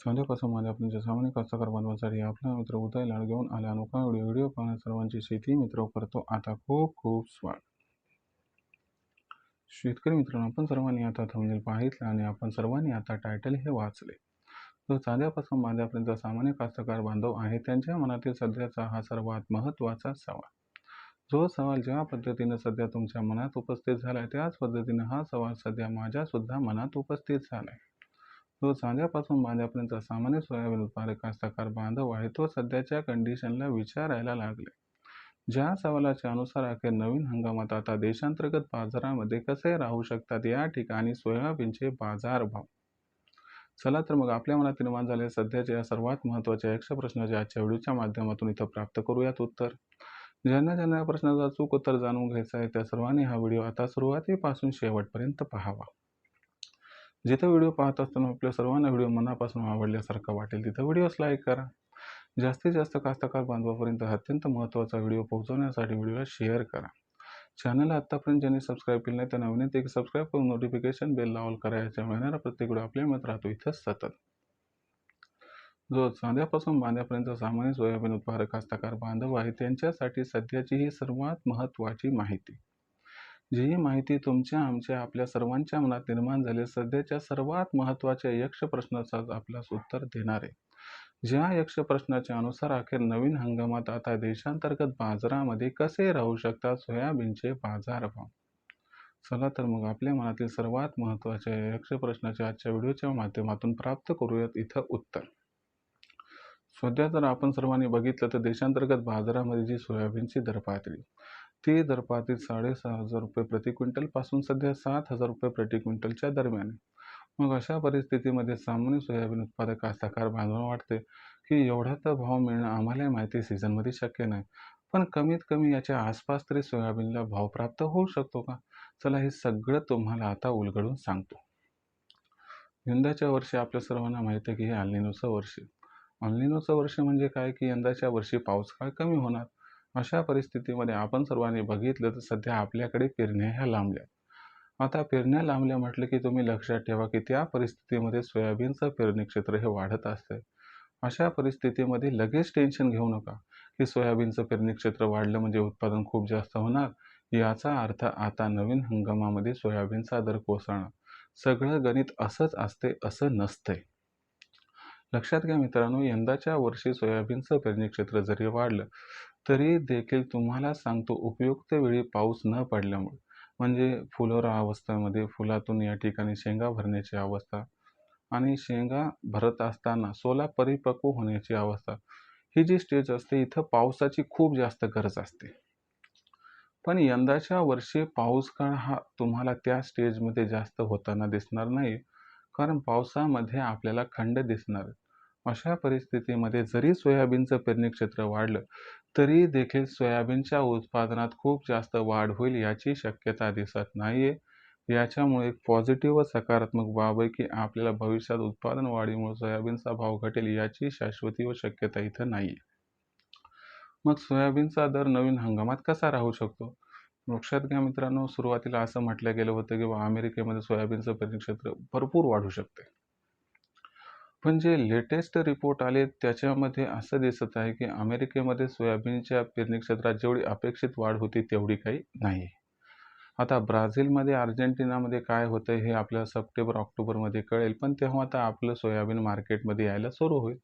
संध्याकाळचं माझ्या आपण सामान्य कास्तकार बांधवांसाठी आपला मित्र उदय लाड घेऊन आला. अनोखा व्हिडिओ पाहण्या सर्वांची शेती मित्र करतो आता खूप खूप स्वागत. शेतकरी मित्रांनो, आपण सर्वांनी आता थंबनेल पाहितलं आणि आपण सर्वांनी आता टायटल हे वाचले. जो चांद्यापासून बांध्यापर्यंत सामान्य कास्तकार बांधव आहे त्यांच्या मनातील सध्याचा हा सर्वात महत्त्वाचा सवाल. जो सवाल ज्या पद्धतीने सध्या तुमच्या मनात उपस्थित झालाय त्याच पद्धतीने हा सवाल सध्या माझ्या सुद्धा मनात उपस्थित झालाय. जो चांद्यापासून बांध्यापर्यंत सामान्य सोयाबीन उत्पादक कास्तकार बांधव आहे तो सध्याच्या कंडिशनला विचारायला लागले. ज्या सवालाच्या अनुसार अखेर नवीन हंगामात आता देशांतर्गत बाजारामध्ये कसे राहू शकतात या ठिकाणी सोयाबीनचे बाजारभाव. चला तर मग आपल्या मनात निर्माण झालेल्या सध्याच्या या सर्वात महत्त्वाच्या यक्ष प्रश्नाचे आजच्या व्हिडिओच्या माध्यमातून इथं प्राप्त करूयात उत्तर. ज्यांना ज्यांना या प्रश्नाचा अचूक उत्तर जाणून घ्यायचं आहे त्या सर्वांनी हा व्हिडिओ आता सुरुवातीपासून शेवटपर्यंत पाहावा. जिथं व्हिडिओ पाहत असताना आपल्या सर्वांना व्हिडिओ मनापासून आवडल्यासारखं वाटेल तिथं व्हिडिओस लाईक करा. जास्तीत जास्त कास्तकार बांधवापर्यंत अत्यंत महत्त्वाचा व्हिडिओ पोहोचवण्यासाठी व्हिडिओला शेअर करा. चॅनलला आत्तापर्यंत ज्यांनी सबस्क्राईब केलं नाही त्यांना विनंती की सबस्क्राईब करून नोटिफिकेशन बेल ऑल करायच्या मिळणारा प्रत्येक व्हिडिओ आपल्या मिळत राहतो इथं सतत. जो चांद्यापासून बांध्यापर्यंत सामान्य सोयाबीन उत्पादक कास्तकार बांधव आहे त्यांच्यासाठी सध्याची ही सर्वात महत्त्वाची माहिती. जी माहिती तुमच्या आमच्या आपल्या सर्वांच्या मनात निर्माण झाली सध्याच्या सर्वात महत्त्वाच्या यक्ष प्रश्नाचा आपल्यास उत्तर देणार आहे. ज्या यक्ष प्रश्नाच्या अनुसार अखेर नवीन हंगामात आता देशांतर्गत बाजारामध्ये कसे राहू शकतात सोयाबीनचे बाजारभाव. चला तर मग आपल्या मनातील सर्वात महत्त्वाच्या यक्ष प्रश्नाच्या आजच्या व्हिडिओच्या माध्यमातून प्राप्त करूयात इथं उत्तर. सध्या जर आपण सर्वांनी बघितलं तर देशांतर्गत बाजारामध्ये जी सोयाबीनची दर पातळी ती दर पातळी 6,500 रुपये प्रति क्विंटल पासून सध्या 7,000 रुपये प्रति क्विंटलच्या दरम्यान आहे. मग अशा परिस्थितीमध्ये सामान्य सोयाबीन उत्पादक कास्तकार बांधवांना वाटते की एवढा तर भाव मिळणं आम्हाला माहिती सीझनमध्ये शक्य नाही, पण कमीत कमी याच्या आसपास तरी सोयाबीनला भाव प्राप्त होऊ शकतो का. चला हे सगळं तुम्हाला आता उलगडून सांगतो. यंदाच्या वर्षी आपल्या सर्वांना माहिती आहे की हे अल्निनोचं वर्ष. अल्निनोचं वर्ष म्हणजे काय की यंदाच्या वर्षी पाऊस काळ कमी होणार. अशा परिस्थितीमध्ये आपण सर्वांनी बघितलं तर सध्या आपल्याकडे पेरण्या ह्या लांबल्या. आता पेरण्या लांबल्या म्हटलं की तुम्ही लक्षात ठेवा की त्या परिस्थितीमध्ये सोयाबीनचं पेरणी क्षेत्र हे वाढत असते. अशा परिस्थितीमध्ये लगेच टेन्शन घेऊ नका की सोयाबीनचं पेरणी क्षेत्र वाढलं म्हणजे उत्पादन खूप जास्त होणार. याचा अर्थ आता नवीन हंगामामध्ये सोयाबीनचा दर कोसळणार. सगळं गणित असंच असते असं नसतंय. लक्षात घ्या मित्रांनो, यंदाच्या वर्षी सोयाबीनचं पेरणी क्षेत्र जरी वाढलं तरी देखील तुम्हाला सांगतो उपयुक्त वेळी पाऊस न पडल्यामुळे म्हणजे फुलोरा अवस्थेमध्ये फुलातून या ठिकाणी शेंगा भरण्याची अवस्था आणि शेंगा भरत असताना सोला परिपक्व होण्याची अवस्था ही जी स्टेज असते इथं पावसाची खूप जास्त गरज असते. पण यंदाच्या वर्षी पाऊस काळ हा तुम्हाला त्या स्टेजमध्ये जास्त होताना दिसणार नाही, कारण पावसामध्ये आपल्याला खंड दिसणार. अशा परिस्थितीमध्ये जरी सोयाबीनचं पेरणी क्षेत्र वाढलं तरी देखील सोयाबीनच्या उत्पादनात खूप जास्त वाढ होईल याची शक्यता दिसत नाहीये. याच्यामुळे एक पॉझिटिव्ह व सकारात्मक बाब आहे की आपल्याला भविष्यात उत्पादन वाढीमुळे सोयाबीनचा भाव घटेल याची शाश्वती व शक्यता इथं नाहीये. मग सोयाबीनचा दर नवीन हंगामात कसा राहू शकतो. लक्षात घ्या मित्रांनो, सुरुवातीला असं म्हटलं गेलं होतं की अमेरिकेमध्ये सोयाबीनचं पेरणी क्षेत्र भरपूर वाढू शकते. पण जे लेटेस्ट रिपोर्ट आले त्याच्यामध्ये असं दिसत आहे की अमेरिकेमध्ये सोयाबीनच्या पेरणी क्षेत्रात जेवढी अपेक्षित वाढ होती तेवढी काही नाही. आता ब्राझीलमध्ये अर्जेंटिनामध्ये काय होतं हे आपल्याला सप्टेंबर-ऑक्टोबरमध्ये कळेल, पण तेव्हा आता आपलं सोयाबीन मार्केटमध्ये यायला सुरू होईल.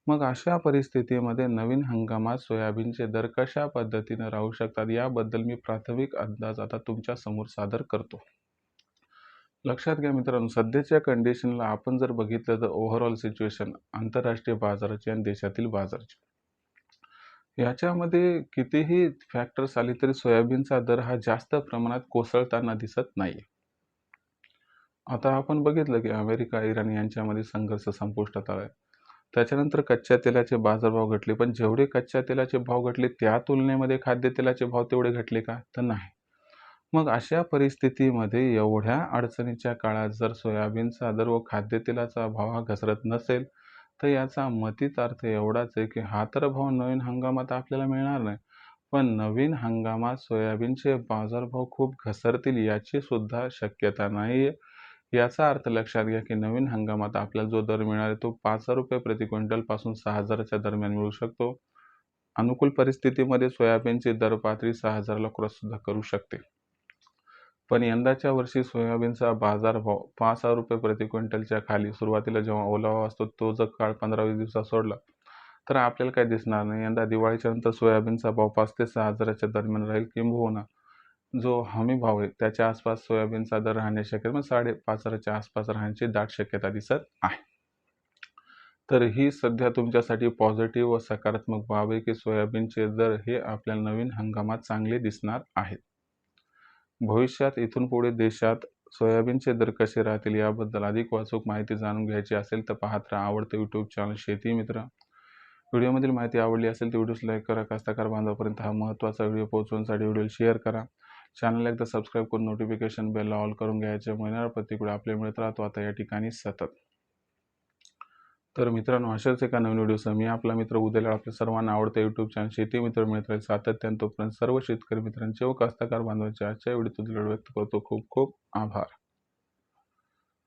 मग अशा परिस्थितीमध्ये नवीन हंगामात सोयाबीनचे दर कशा पद्धतीने राहू शकतात याबद्दल मी प्राथमिक अंदाज आता तुमच्या समोर सादर करतो. लक्षात घ्या मित्रांनो, सध्याच्या कंडिशनला आपण जर बघितलं तर ओव्हरऑल सिच्युएशन आंतरराष्ट्रीय बाजाराची आणि देशातील बाजाराची याच्यामध्ये कितीही फॅक्टर्स आले तरी सोयाबीनचा दर हा जास्त प्रमाणात कोसळताना दिसत नाही. आता आपण बघितलं की अमेरिका इराण यांच्यामध्ये संघर्ष संपुष्टात आलाय. त्याच्यानंतर कच्च्या तेलाचे बाजारभाव घटले, पण जेवढे कच्च्या तेलाचे भाव घटले त्या तुलनेमध्ये खाद्यतेलाचे भाव तेवढे घटले का तर नाही. मग अशा परिस्थितीमध्ये एवढ्या अडचणीच्या काळात जर सोयाबीनचा दर व खाद्यतेलाचा भाव हा घसरत नसेल तर याचा मतित अर्थ एवढाच आहे की हा तर भाव नवीन हंगामात आपल्याला मिळणार नाही, पण नवीन हंगामात सोयाबीनचे बाजारभाव खूप घसरतील याची सुद्धा शक्यता नाही आहे. याचा अर्थ लक्षात घ्या की नवीन हंगामात आपल्याला जो दर मिळणार आहे तो 5,000 रुपये प्रति क्विंटल पासून 6,000च्या दरम्यान मिळू शकतो. अनुकूल परिस्थितीमध्ये सोयाबीनची दर पातळी 6,000ला क्रॉस सुद्धा करू शकते. पण यंदाच्या वर्षी सोयाबीनचा बाजारभाव 5,000 रुपये प्रति क्विंटलच्या खाली सुरुवातीला जेव्हा ओलावा असतो तो जर काळ 15-20 दिवसात सोडला तर आपल्याला काही दिसणार नाही. यंदा दिवाळीच्या नंतर सोयाबीनचा भाव 5 ते 6,000च्या दरम्यान राहील. किंबहुना जो हमी भाव आहे त्याच्या आसपास सोयाबीनचा दर राहण्याची शक्यता, मग 5,500च्या आसपास राहण्याची दाट शक्यता दिसत आहे. तर ही सध्या तुमच्यासाठी पॉझिटिव्ह व सकारात्मक बाब आहे की सोयाबीनचे दर हे आपल्याला नवीन हंगामात चांगले दिसणार आहेत. भविष्यात इथून पुढे देशात सोयाबीनचे दर कसे राहतील याबद्दल अधिक अचूक माहिती जाणून घ्यायची असेल तर पाहत राहा आवडते यूट्यूब चॅनल शेती मित्र. व्हिडिओमधील माहिती आवडली असेल तर व्हिडिओस लाईक करा. कास्तकार बांधवापर्यंत हा महत्त्वाचा व्हिडिओ पोहोचवण्यासाठी व्हिडिओ शेअर करा. चॅनलला एकदा सबस्क्राईब करून नोटिफिकेशन बेलला ऑल करून घ्यायचे. महिन्याला प्रतिकडे आपल्याला मिळत राहतो आता या ठिकाणी सतत. तर मित्रांनो, अशाच एका नवीन व्हिडिओसह मी आपला मित्र उद्याला आपल्या सर्वांना आवडते यूट्यूब चॅनल शेती मित्र मिळत राहील सातत्याने. तोपर्यंत सर्व शेतकरी मित्रांचे व कास्तकार बांधवांचे आजच्या व्हिडिओत व्यक्त करतो. खूप खूप आभार.